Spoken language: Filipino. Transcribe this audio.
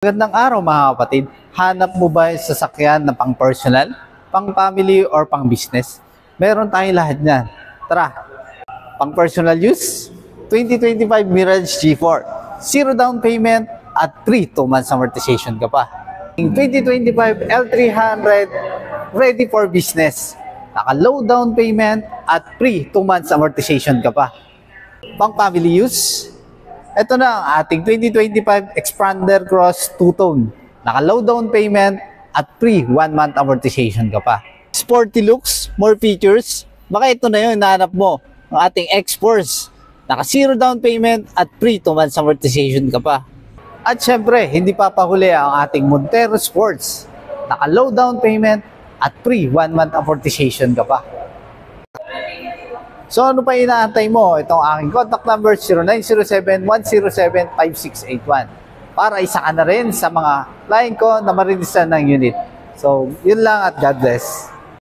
Magandang araw mga kapatid. Hanap mo ba yung sasakyan na pang personal, pang family, or pang business? Meron tayong lahat niyan. Tara! Pang personal use, 2025 Mirage G4. Zero down payment at free 2 months amortization ka pa. 2025 L300 ready for business. Naka low down payment at free 2 months amortization ka pa. Pang family use, ito na ang ating 2025 Expander Cross 2-tone. Naka-low down payment at free 1 month amortization ka pa. Sporty looks, more features. Baka ito na yung hinahanap mo. Ang ating X-Force. Naka-zero down payment at free 2 months amortization ka pa. At syempre, hindi papahuli ang ating Montero Sports. Naka-low down payment at free 1 month amortization ka pa. So ano pa inaantay mo? Itong aking contact number 0907-107-5681 para isa ka na rin sa mga client ko na marinisan ng unit. So yun lang at God bless.